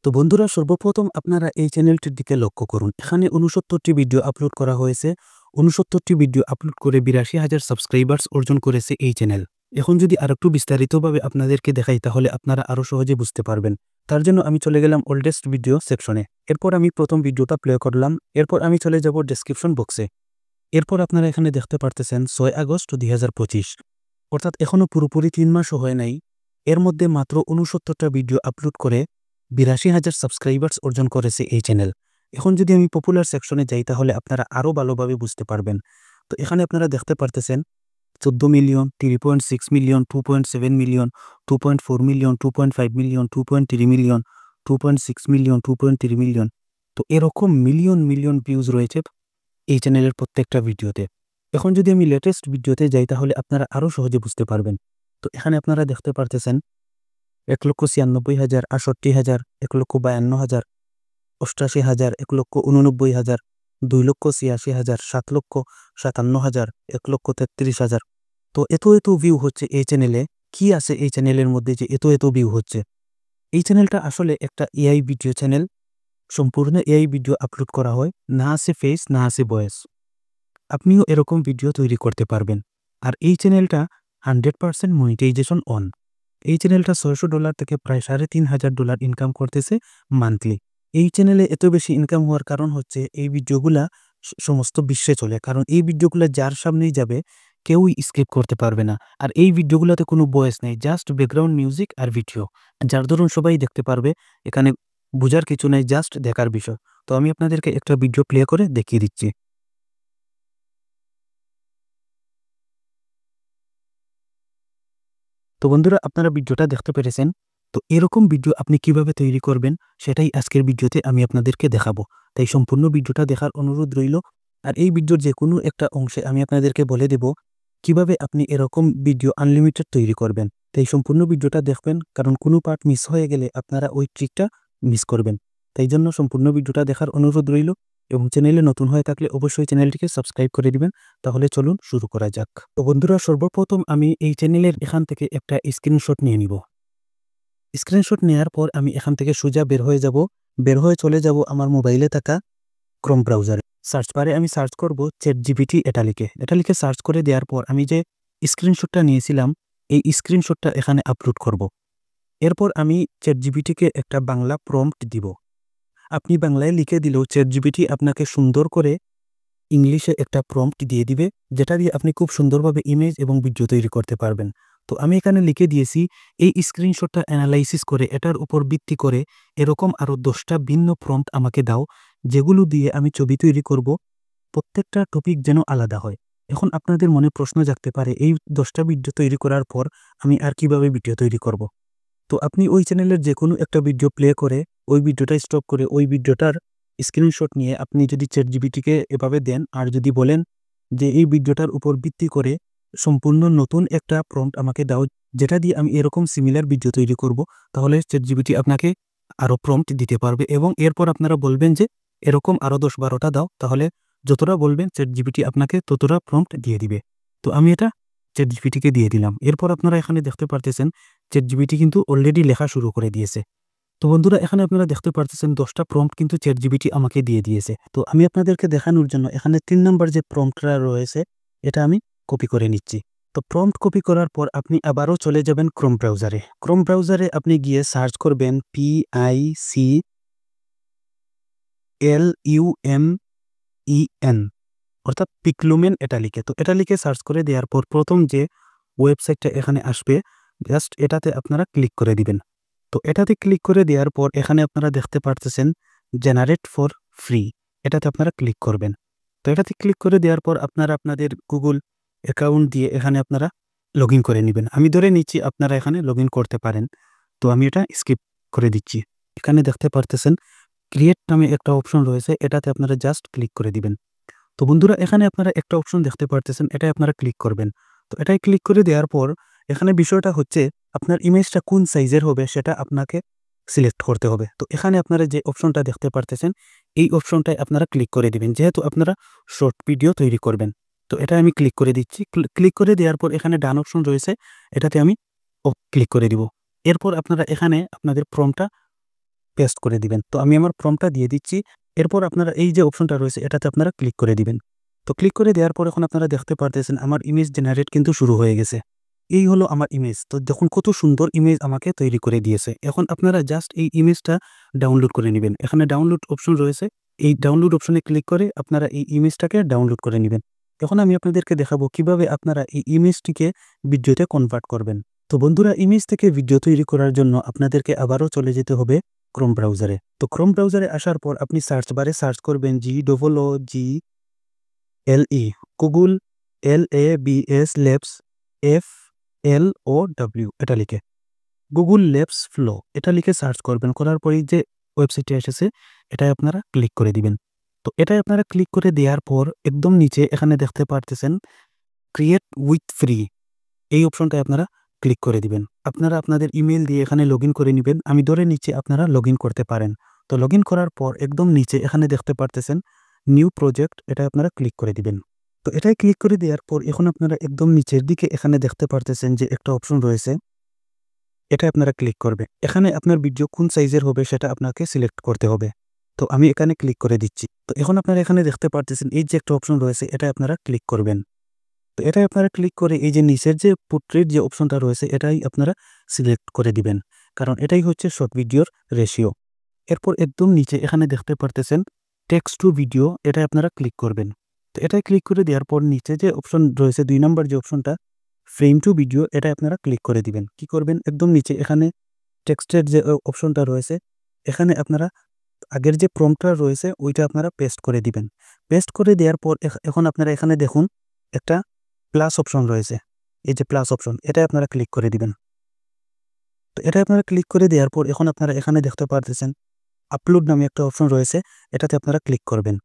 তো বন্ধুরা, সর্বপ্রথম আপনারা এই চ্যানেলটির দিকে লক্ষ্য করুন। এখানে 69টি ভিডিও আপলোড করা হয়েছে। 69টি ভিডিও আপলোড করে ৮২,০০০ সাবস্ক্রাইবার্স অর্জন করেছে এই চ্যানেল। এখন যদি আরেকটু বিস্তারিতভাবে আপনাদেরকে দেখাই তাহলে আপনারা আরও সহজে বুঝতে পারবেন। তার জন্য আমি চলে গেলাম ওল্ডেস্ট ভিডিও সেকশনে। এরপর আমি প্রথম ভিডিওটা প্লে করলাম। এরপর আমি চলে যাব ডেসক্রিপশন বক্সে। এরপর আপনারা এখানে দেখতে পারতেছেন ৬ আগস্ট ২০২৫, অর্থাৎ এখনও পুরোপুরি ৩ মাসও হয় নাই। এর মধ্যে মাত্র ৬৯টা ভিডিও আপলোড করে ৮২,০০০ সাবস্ক্রাইবার্স অর্জন করেছে এই চ্যানেল। এখন যদি আমি পপুলার সেকশনে যাই তাহলে আপনারা আরও ভালোভাবে বুঝতে পারবেন। তো এখানে আপনারা দেখতে পারতেছেন ১৪ million, 3.6 million, 2.7 million, 2.4 million, 2.5 million, 2.3 million, 2.6 million, 2.3 million. তো এরকম মিলিয়ন মিলিয়ন ভিউজ রয়েছে এই চ্যানেলের প্রত্যেকটা ভিডিওতে। এখন যদি আমি লেটেস্ট ভিডিওতে যাই তাহলে আপনারা আরও সহজে বুঝতে পারবেন। তো এখানে আপনারা দেখতে পারতেছেন ১,৯৬,০০০, ৬৮,০০০, ১,৫২,০০০, ৮৮,০০০, ১,৮৯,০০০, ২,৮৬,০০০, ৭,৫৭,০০০, ১,৩৩,০০০। তো এত ভিউ হচ্ছে এই চ্যানেলে। কি আছে এই চ্যানেলের মধ্যে যে এত ভিউ হচ্ছে? এই চ্যানেলটা আসলে একটা এআই ভিডিও চ্যানেল। সম্পূর্ণ এআই ভিডিও আপলোড করা হয়। না আছে ফেস, না আছে ভয়েস। আপনিও এরকম ভিডিও তৈরি করতে পারবেন। আর এই চ্যানেলটা 100% মনিটাইজেশন অন। এই চ্যানেলটা $৬০০ থেকে প্রায় $৩,৫০০ ইনকাম করতেছে মান্থলি। এই চ্যানেলে এত বেশি ইনকাম হওয়ার কারণ হচ্ছে এই ভিডিওগুলা সমস্ত বিশ্বে চলে। কারণ এই ভিডিওগুলা যার সামনেই যাবে কেউই স্কিপ করতে পারবে না। আর এই ভিডিওগুলোতে কোনো ভয়েস নেই, জাস্ট ব্যাকগ্রাউন্ড মিউজিক আর ভিডিও, যার দরুন সবাই দেখতে পারবে। এখানে বোঝার কিছু নেই, জাস্ট দেখার বিষয়। তো আমি আপনাদেরকে একটা ভিডিও প্লে করে দেখিয়ে দিচ্ছি। তো বন্ধুরা, আপনারা ভিডিওটা দেখতে পেরেছেন। তো এরকম ভিডিও আপনি কিভাবে তৈরি করবেন সেটাই আজকের ভিডিওতে আমি আপনাদেরকে দেখাবো। তাই সম্পূর্ণ ভিডিওটা দেখার অনুরোধ রইল। আর এই ভিডিওর যে কোনো একটা অংশে আমি আপনাদেরকে বলে দেব কিভাবে আপনি এরকম ভিডিও আনলিমিটেড তৈরি করবেন। তাই সম্পূর্ণ ভিডিওটা দেখবেন, কারণ কোনো পার্ট মিস হয়ে গেলে আপনারা ওই ট্রিকটা মিস করবেন। তাই জন্য সম্পূর্ণ ভিডিওটা দেখার অনুরোধ রইল। এবং চ্যানেলে নতুন হয়ে থাকলে অবশ্যই চ্যানেলটিকে সাবস্ক্রাইব করে দিবেন। তাহলে চলুন শুরু করা যাক। তো বন্ধুরা, সর্বপ্রথম আমি এই চ্যানেলের এখান থেকে একটা স্ক্রিনশট নিয়ে নিব। স্ক্রিনশট নেওয়ার পর আমি এখান থেকে সোজা বের হয়ে যাব। বের হয়ে চলে যাব আমার মোবাইলে থাকা ক্রোম ব্রাউজারে। সার্চ বারে আমি সার্চ করব ChatGPT। এটা লিখে সার্চ করে দেওয়ার পর আমি যে স্ক্রিনশটটা নিয়েছিলাম এই স্ক্রিনশটটা এখানে আপলোড করব। এরপর আমি ChatGPT-কে একটা বাংলা প্রম্পট দিব। আপনি বাংলায় লিখে দিলেও ChatGPT আপনাকে সুন্দর করে ইংলিশে একটা প্রম্পট দিয়ে দিবে, যেটা দিয়ে আপনি খুব সুন্দরভাবে ইমেজ এবং ভিডিও তৈরি করতে পারবেন। তো আমি এখানে লিখে দিয়েছি, এই স্ক্রিনশটটা অ্যানালাইসিস করে এটার উপর ভিত্তি করে এরকম আরও 10টা ভিন্ন প্রম্পট আমাকে দাও, যেগুলো দিয়ে আমি ছবি তৈরি করব। প্রত্যেকটা টপিক যেন আলাদা হয়। এখন আপনাদের মনে প্রশ্ন জাগতে পারে, এই 10টা ভিডিও তৈরি করার পর আমি আর কিভাবে ভিডিও তৈরি করব? তো আপনি ওই চ্যানেলের যে কোনো একটা ভিডিও প্লে করে ওই ভিডিওটা স্টপ করে ওই ভিডিওটার স্ক্রিনশট নিয়ে আপনি যদি ChatGPT-কে এভাবে দেন আর যদি বলেন যে এই ভিডিওটার উপর ভিত্তি করে সম্পূর্ণ নতুন একটা প্রম্পট আমাকে দাও, যেটা দিয়ে আমি এরকম সিমিলার ভিডিও তৈরি করব, তাহলে ChatGPT আপনাকে আরও প্রম্পট দিতে পারবে। এবং এরপর আপনারা বলবেন যে এরকম আরও 10-12টা দাও, তাহলে যতটা বলবেন ChatGPT আপনাকে ততটা প্রম্পট দিয়ে দিবে। তো আমি এটা ChatGPT-কে দিয়ে দিলাম। এরপর আপনারা এখানে দেখতে পারতেছেন ChatGPT কিন্তু অলরেডি লেখা শুরু করে দিয়েছে। তো বন্ধুরা, এখানে আপনারা দেখতে পারতেছেন 10টা প্রম্পট কিন্তু ChatGPT আমাকে দিয়ে দিয়েছে। তো আমি আপনাদেরকে দেখানোর জন্য এখানে 3 নাম্বার যে প্রম্পটটা রয়েছে এটা আমি কপি করে নিচ্ছি। তো প্রম্পট কপি করার পর আপনি আবারও চলে যাবেন ক্রোম ব্রাউজারে। ক্রোম ব্রাউজারে আপনি গিয়ে সার্চ করবেন PICLUMEN, অর্থাৎ পিকলুমেন। এটা লিখে সার্চ করে দেওয়ার পর প্রথম যে ওয়েবসাইটটা এখানে আসবে, জাস্ট এটাতে আপনারা ক্লিক করে দিবেন। তো এটাতে ক্লিক করে দেওয়ার পর এখানে আপনারা দেখতে পারতেছেন জেনারেট ফর ফ্রি, এটাতে আপনারা ক্লিক করবেন। তো এটাতে ক্লিক করে দেওয়ার পর আপনারা আপনাদের গুগল অ্যাকাউন্ট দিয়ে এখানে আপনারা লগ ইন করে নেবেন। আমি ধরে নিচ্ছি আপনারা এখানে লগ ইন করতে পারেন। তো আমি এটা স্কিপ করে দিচ্ছি। এখানে দেখতে পারতেছেন ক্রিয়েট নামে একটা অপশন রয়েছে, এটাতে আপনারা জাস্ট ক্লিক করে দিবেন। তো বন্ধুরা, এখানে আপনারা একটা অপশন দেখতে পারতেছেন, এটাই আপনারা ক্লিক করবেন। তো এটাই ক্লিক করে দেওয়ার পর এখানে বিষয়টা হচ্ছে আপনার ইমেজটা কোন সাইজের হবে সেটা আপনাকে সিলেক্ট করতে হবে। তো এখানে আপনারা যে অপশনটা দেখতে পারতেছেন এই অপশনটায় আপনারা ক্লিক করে দিবেন, যেহেতু আপনারা শর্ট ভিডিও তৈরি করবেন। তো এটা আমি ক্লিক করে দিচ্ছি। ক্লিক করে দেওয়ার পর এখানে ডান অপশন রয়েছে, এটাতে আমি ক্লিক করে দিব। এরপর আপনারা এখানে আপনাদের প্রম্পটটা পেস্ট করে দিবেন। তো আমি আমার প্রম্পটটা দিয়ে দিচ্ছি। এরপর আপনারা এই যে অপশনটা রয়েছে এটাতে আপনারা ক্লিক করে দিবেন। তো ক্লিক করে দেওয়ার পর এখন আপনারা দেখতে পারতেছেন আমার ইমেজ জেনারেট কিন্তু শুরু হয়ে গেছে। এই হলো আমার ইমেজ। তো দেখুন কত সুন্দর ইমেজ আমাকে তৈরি করে দিয়েছে। এখন আপনারা জাস্ট এই ইমেজটা ডাউনলোড করে নিবেন। এখানে ডাউনলোড অপশন রয়েছে। এই ডাউনলোড অপশনে ক্লিক করে আপনারা এই ইমেজটাকে ডাউনলোড করে নিবেন। এখন আমি আপনাদেরকে দেখাবো কিভাবে আপনারা এই ইমেজটিকে ভিডিওতে কনভার্ট করবেন। তো বন্ধুরা, ইমেজ থেকে ভিডিও তৈরি করার জন্য আপনাদেরকে আবারও চলে যেতে হবে ক্রোম ব্রাউজারে। তো ক্রোম ব্রাউজারে আসার পর আপনি সার্চ বারে সার্চ করবেন GOOGLE Google LABS labs FLOW এটা লিখে গুগল ল্যাবস ফ্লো এটা লিখে সার্চ করবেন। করার পরেই যে ওয়েবসাইটে এসেছে এটাই আপনারা ক্লিক করে দিবেন। তো এটাই আপনারা ক্লিক করে দেওয়ার পর একদম নিচে এখানে দেখতে পারতেছেন ক্রিয়েট উইথ ফ্রি, এই অপশনটায় আপনারা ক্লিক করে দিবেন। আপনারা আপনাদের ইমেল দিয়ে এখানে লগ করে নেবেন। আমি ধরে নিচে আপনারা লগ করতে পারেন। তো লগ করার পর একদম নিচে এখানে দেখতে পারতেছেন নিউ প্রজেক্ট, এটা আপনারা ক্লিক করে দিবেন। তো এটাই ক্লিক করে দেওয়ার পর এখন আপনারা একদম নিচের দিকে এখানে দেখতে পারতেছেন যে একটা অপশন রয়েছে, এটা আপনারা ক্লিক করবে। এখানে আপনার ভিডিও কোন সাইজের হবে সেটা আপনাকে সিলেক্ট করতে হবে। তো আমি এখানে ক্লিক করে দিচ্ছি। তো এখন আপনারা এখানে দেখতে পারতেছেন এই যে একটা অপশন রয়েছে এটা আপনারা ক্লিক করবেন। তো এটাই আপনারা ক্লিক করে এই যে নিচের যে পোর্ট্রেট যে অপশনটা রয়েছে এটাই আপনারা সিলেক্ট করে দিবেন, কারণ এটাই হচ্ছে শর্ট ভিডিওর রেশিও। এরপর একদম নিচে এখানে দেখতে পারতেছেন টেক্সট টু ভিডিও, এটাই আপনারা ক্লিক করবেন। তো এটাই ক্লিক করে দেওয়ার পর নিচে যে অপশন রয়েছে 2 নম্বর যে অপশনটা ফ্রেম টু ভিডিও, এটা আপনারা ক্লিক করে দিবেন। কি করবেন, একদম নিচে এখানে টেক্সটের যে অপশনটা রয়েছে এখানে আপনারা আগের যে প্রম্পটটা রয়েছে ওইটা আপনারা পেস্ট করে দিবেন। পেস্ট করে দেওয়ার পর এখন আপনারা এখানে দেখুন একটা প্লাস অপশন রয়েছে, এই যে প্লাস অপশন এটা আপনারা ক্লিক করে দিবেন। তো এটা আপনারা ক্লিক করে দেওয়ার পর এখন আপনারা এখানে দেখতে পারতেছেন আপলোড নামে একটা অপশন রয়েছে, এটাতে আপনারা ক্লিক করবেন।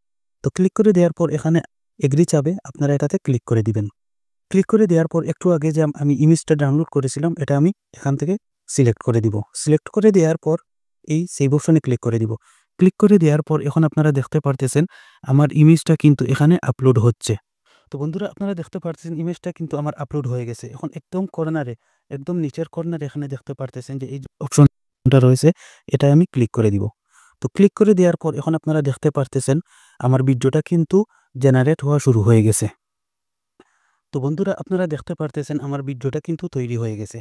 তো ক্লিক করে দেওয়ার পর এখানে এগ্রি চাবে, আপনারা এটাতে ক্লিক করে দিবেন। ক্লিক করে দেওয়ার পর একটু আগে যে আমি ইমেজটা ডাউনলোড করেছিলাম এটা আমি এখান থেকে সিলেক্ট করে দিব। সিলেক্ট করে দেওয়ার পর এই সেভ অপশনে ক্লিক করে দিব। ক্লিক করে দেওয়ার পর এখন আপনারা দেখতে পারতেছেন আমার ইমেজটা কিন্তু এখানে আপলোড হচ্ছে। তো বন্ধুরা, আপনারা দেখতে পারতেছেন ইমেজটা কিন্তু আমার আপলোড হয়ে গেছে। এখন একদম কর্নারে, একদম নিচের কর্নারে এখানে দেখতে পারতেছেন যে এই যে অপশনটা রয়েছে এটা আমি ক্লিক করে দিব। তো ক্লিক করে দেওয়ার পর এখন আপনারা দেখতে পারতেছেন আমার ভিডিওটা কিন্তু জেনারেট হওয়া শুরু হয়ে গেছে। তো বন্ধুরা, আপনারা দেখতে পারতেছেন আমার ভিডিওটা কিন্তু তৈরি হয়ে গেছে।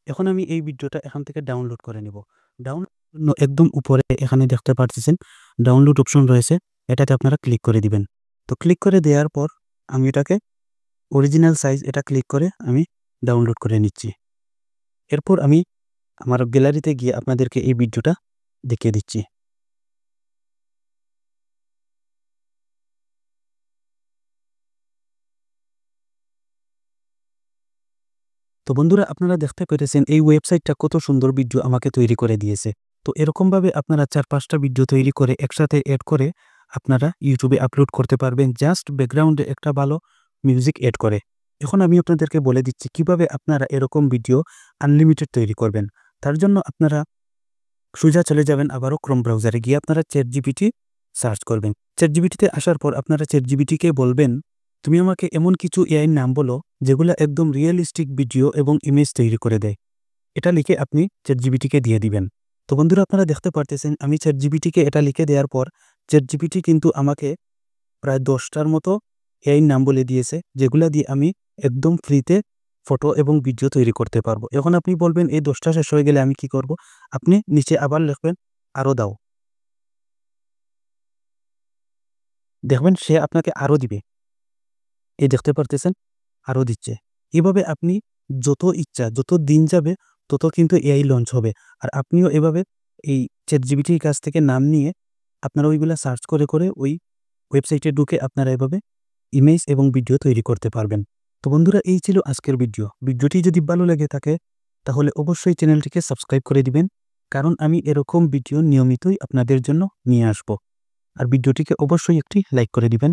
এখন আমি এই ভিডিওটা এখান থেকে ডাউনলোড করে নিব। ডাউনলোড একদম উপরে এখানে দেখতে পারতেছেন ডাউনলোড অপশন রয়েছে, এটাতে আপনারা ক্লিক করে দিবেন। তো ক্লিক করে দেওয়ার পর আমি এটাকে অরিজিনাল সাইজ এটা ক্লিক করে আমি ডাউনলোড করে নিচ্ছি। এরপর আমি আমার গ্যালারিতে গিয়ে আপনাদেরকে এই ভিডিওটা দেখিয়ে দিচ্ছি। তো বন্ধুরা, আপনারা দেখতে পেরেছেন এই ওয়েবসাইটটা কত সুন্দর ভিডিও আমাকে তৈরি করে দিয়েছে। তো এরকমভাবে আপনারা 4-5টা ভিডিও তৈরি করে একসাথে এড করে আপনারা ইউটিউবে আপলোড করতে পারবেন, জাস্ট ব্যাকগ্রাউন্ডে একটা ভালো মিউজিক এড করে। এখন আমি আপনাদেরকে বলে দিচ্ছি কিভাবে আপনারা এরকম ভিডিও আনলিমিটেড তৈরি করবেন। তার জন্য আপনারা সোজা চলে যাবেন আবারও ক্রোম ব্রাউজারে গিয়ে আপনারা ChatGPT সার্চ করবেন। ChatGPTতে আসার পর আপনারা ChatGPTকে বলবেন তুমি আমাকে এমন কিছু এআই নাম বলো যেগুলো একদম রিয়েলিস্টিক ভিডিও এবং ইমেজ তৈরি করে দেয়। এটা লিখে আপনি ChatGPTকে দিয়ে দিবেন। তো বন্ধুরা, আপনারা দেখতে পারতেছেন আমি ChatGPTকে এটা লিখে দেওয়ার পর ChatGPT কিন্তু আমাকে প্রায় 10টার মতো এআই নাম বলে দিয়েছে, যেগুলা দিয়ে আমি একদম ফ্রিতে ফটো এবং ভিডিও তৈরি করতে পারবো। এখন আপনি বলবেন এই 10টা শেষ হয়ে গেলে আমি কি করব? আপনি নিচে আবার লিখবেন আরো দাও। দেখবেন সে আপনাকে আরো দিবে। এই দেখতে পারতেছেন আরো দিচ্ছে। এভাবে আপনি যত ইচ্ছা যত দিন যাবে তত কিন্তু এআই লঞ্চ হবে। আর আপনিও এভাবে এই ChatGPTর কাছ থেকে নাম নিয়ে আপনারা ওইগুলা সার্চ করে করে ওই ওয়েবসাইটে ঢুকে আপনারা এভাবে ইমেজ এবং ভিডিও তৈরি করতে পারবেন। তো বন্ধুরা, এই ছিল আজকের ভিডিও। ভিডিওটি যদি ভালো লেগে থাকে তাহলে অবশ্যই চ্যানেলটিকে সাবস্ক্রাইব করে দিবেন, কারণ আমি এরকম ভিডিও নিয়মিতই আপনাদের জন্য নিয়ে আসব। আর ভিডিওটিকে অবশ্যই একটি লাইক করে দিবেন।